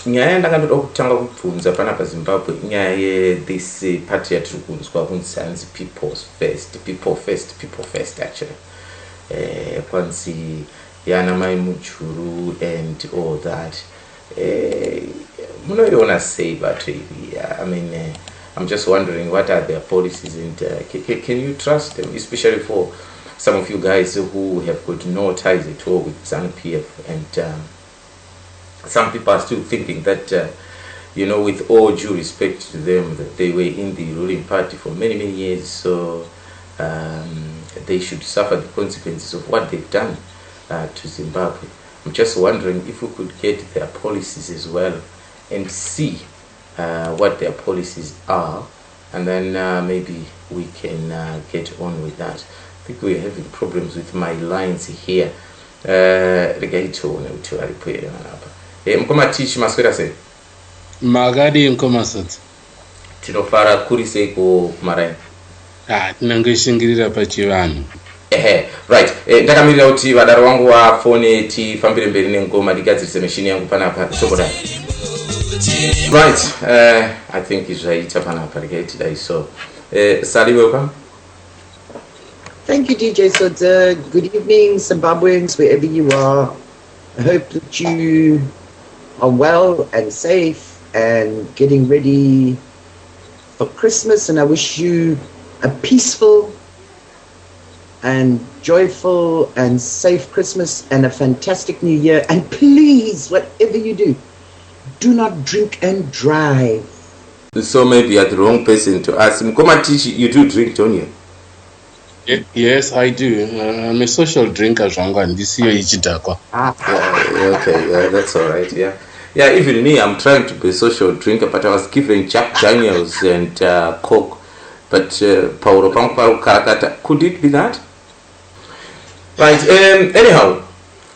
nyaya ndakandoda kutanga kubvunza panapa Zimbabwe nyaya ye-this party yatiri kunzwa kunzi hanzi people first actually kwanzi yana mai mujuru and all that munoiona sei bato iri? I mean, I'm just wondering what are their policies and can you trust them, especially for some of you guys who have got no ties at all with ZANU-PF, and some people are still thinking that with all due respect to them, that they were in the ruling party for many years, so they should suffer the consequences of what they've done to Zimbabwe. I'm just wondering if we could get their policies as well and see what their policies are, and then maybe we can get on with that. I think we're having problems with my lines here. Mkoma tichi maswera sei? Magadi mkoma sati. Tinofara kuri sei kumaraini? Tinangoishingirira pachivanhu. Right. Ndakamirira kuti vadaro wangu wafone tifambire mberi nengoma ndigadzirise machine yangu panapa tokoda. Right. I think izvaita panapa today. So, Sally, welcome. Thank you, DJ Sodza. Good evening, Zimbabweans, wherever you are. I hope that you are well and safe and getting ready for Christmas, and I wish you a peaceful and joyful and safe Christmas and a fantastic New Year. And please, whatever you do not drink and drive. So maybe you're the wrong person to ask him. Come and teach you do drink, don't you? Yes, I do. I'm a social drinker, and this year is Chidakwa. Okay, that's all right. Yeah. Even me, I'm trying to be a social drinker, but I was given Jack Daniels and Coke. But Paulo Pamparo Karakata, could it be that? Right. Anyhow,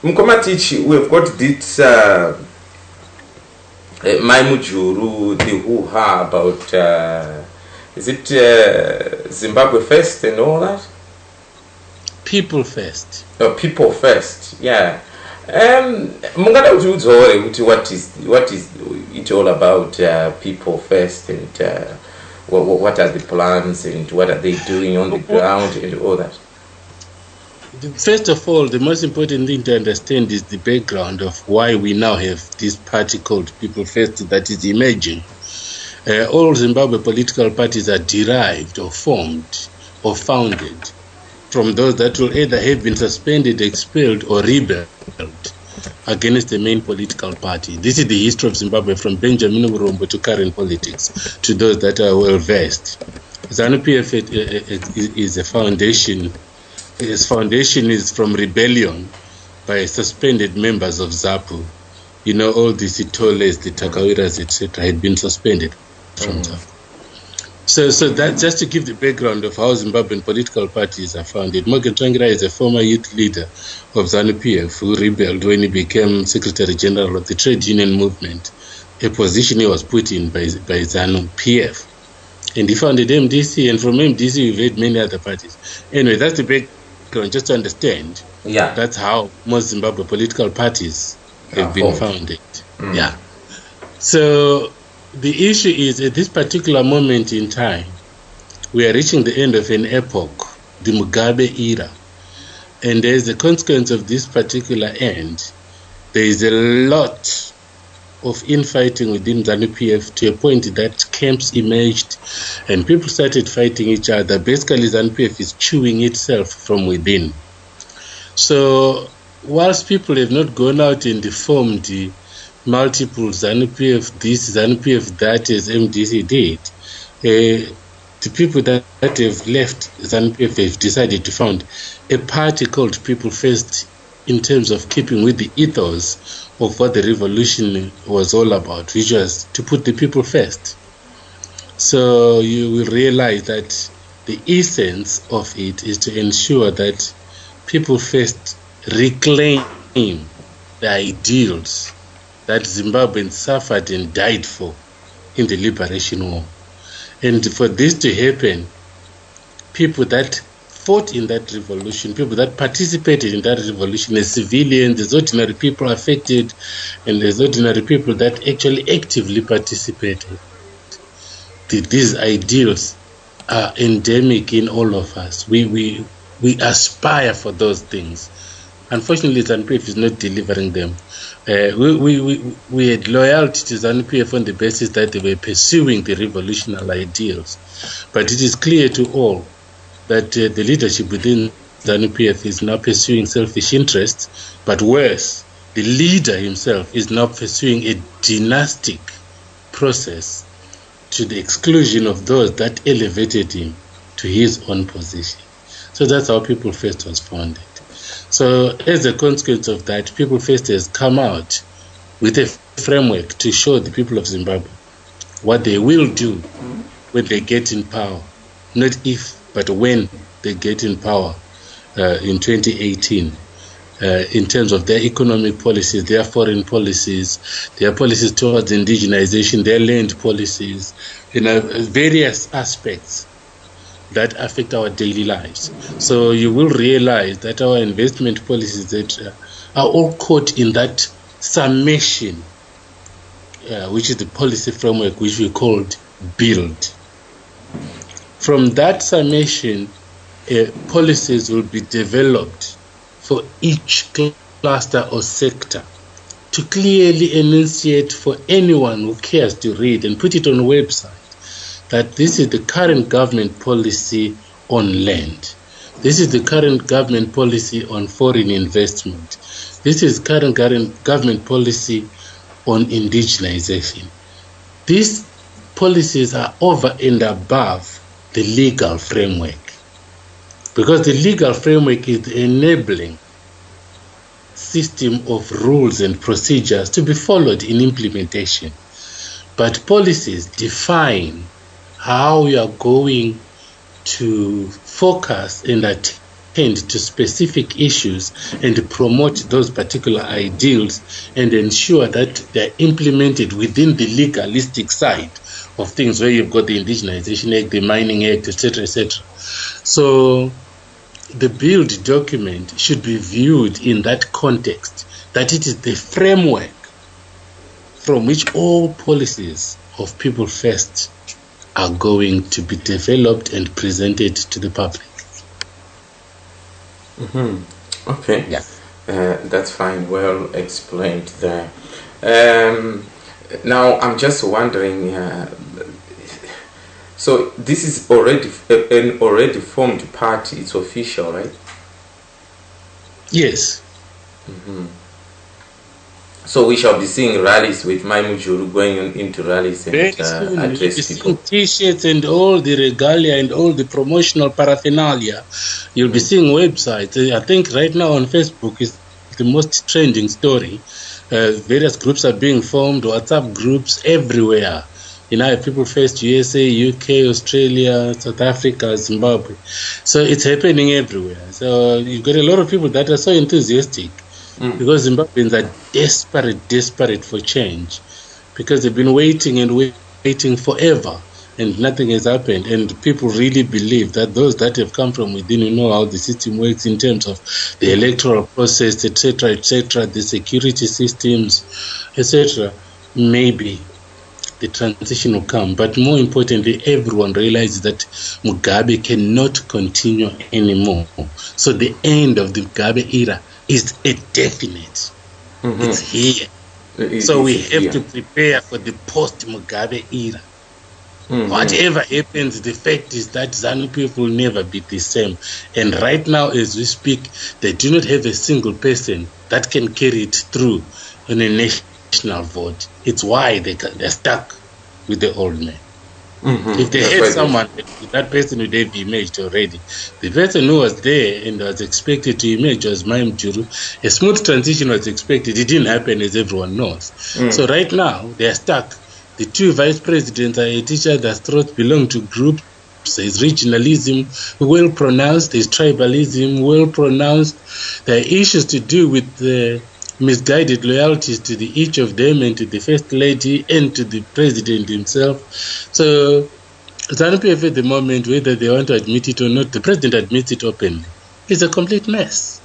Mkoma teach. We've got this Maimujuru, the hoo-ha about is it Zimbabwe first and all that? People first. Oh, people first. Yeah. Mungada uti what is it all about? People first, and what are the plans and what are they doing on the ground and all that? First of all, the most important thing to understand is the background of why we now have this party called People First that is emerging. All Zimbabwe political parties are derived or formed or founded from those that will either have been suspended, expelled, or rebelled against the main political party. This is the history of Zimbabwe, from Benjamin Murombo to current politics, to those that are well versed. ZANU-PF is a foundation. Its foundation is from rebellion by suspended members of ZAPU. All the Sitoles, the Takawiras, etc., had been suspended from ZAPU. So that just to give the background of how Zimbabwean political parties are founded. Morgan Tsvangirai is a former youth leader of ZANU-PF who rebelled when he became Secretary General of the Trade Union Movement, a position he was put in by ZANU-PF. And he founded MDC, and from MDC we've had many other parties. Anyway, that's the background, just to understand. Yeah. That's how most Zimbabwe political parties have been founded. Yeah. So the issue is, at this particular moment in time, we are reaching the end of an epoch, the Mugabe era. And as a consequence of this particular end, there is a lot of infighting within ZANU-PF, to a point that camps emerged and people started fighting each other. Basically, ZANU-PF is chewing itself from within. So whilst people have not gone out and formed the multiple ZANU-PF this, ZANU-PF that, as MDC did, the people that have left ZANU-PF have decided to found a party called People First, in terms of keeping with the ethos of what the revolution was all about, which was to put the people first. So you will realize that the essence of it is to ensure that people first reclaim the ideals that Zimbabweans suffered and died for in the liberation war. And for this to happen, people that fought in that revolution, people that participated in that revolution as civilians, as ordinary people affected, and as ordinary people that actually actively participated. These ideals are endemic in all of us. We aspire for those things. Unfortunately, ZANU-PF is not delivering them. We had loyalty to ZANU-PF on the basis that they were pursuing the revolutionary ideals. But it is clear to all that the leadership within ZANU-PF is now pursuing selfish interests, but worse, the leader himself is now pursuing a dynastic process to the exclusion of those that elevated him to his own position. So that's how People First was founded. So as a consequence of that, People First has come out with a framework to show the people of Zimbabwe what they will do when they get in power. Not if, but when they get in power in 2018. In terms of their economic policies, their foreign policies, their policies towards indigenization, their land policies, various aspects that affect our daily lives. So you will realize that our investment policies, etc., are all caught in that summation, which is the policy framework which we called BUILD. From that summation, policies will be developed for each cluster or sector to clearly enunciate for anyone who cares to read and put it on a website that this is the current government policy on land. This is the current government policy on foreign investment. This is current government policy on indigenization. These policies are over and above the legal framework, because the legal framework is the enabling system of rules and procedures to be followed in implementation. But policies define how you are going to focus and attend to specific issues and promote those particular ideals and ensure that they're implemented within the legalistic side of things, where you've got the Indigenization Act, the Mining Act, etc., etc. So the BUILD document should be viewed in that context, that it is the framework from which all policies of People First are going to be developed and presented to the public. Okay. Yeah. That's fine. Well explained there. Now I'm just wondering. So this is already an already formed party. It's official, right? Yes. So we shall be seeing rallies with Maimujuru going into rallies and Very soon, you'll be address seeing people. T-shirts and all the regalia and all the promotional paraphernalia. You'll be seeing websites. I think right now on Facebook is the most trending story. Various groups are being formed, WhatsApp groups everywhere. People First, USA, UK, Australia, South Africa, Zimbabwe. So it's happening everywhere. So you've got a lot of people that are so enthusiastic because Zimbabweans are desperate for change, because they've been waiting and waiting forever and nothing has happened. And people really believe that those that have come from within know how the system works in terms of the electoral process, etc., the security systems, etc. Maybe the transition will come, but more importantly, everyone realizes that Mugabe cannot continue anymore. So the end of the Mugabe era is a definite. It's here. So we have to prepare for the post-Mugabe era. Whatever happens, the fact is that ZANU-PF will never be the same. And right now, as we speak, they do not have a single person that can carry it through on a national vote. It's why they're stuck with the old man. If they had someone, that person would have emerged already. The person who was there and was expected to emerge was Maimujuru. A smooth transition was expected. It didn't happen, as everyone knows. So right now, they are stuck. The two vice presidents are at each other's throats, belong to groups. There's regionalism, well pronounced. There's tribalism, well pronounced. There are issues to do with the misguided loyalties to each of them and to the First Lady and to the President himself. So ZANU-PF at the moment, whether they want to admit it or not, the president admits it openly, is a complete mess.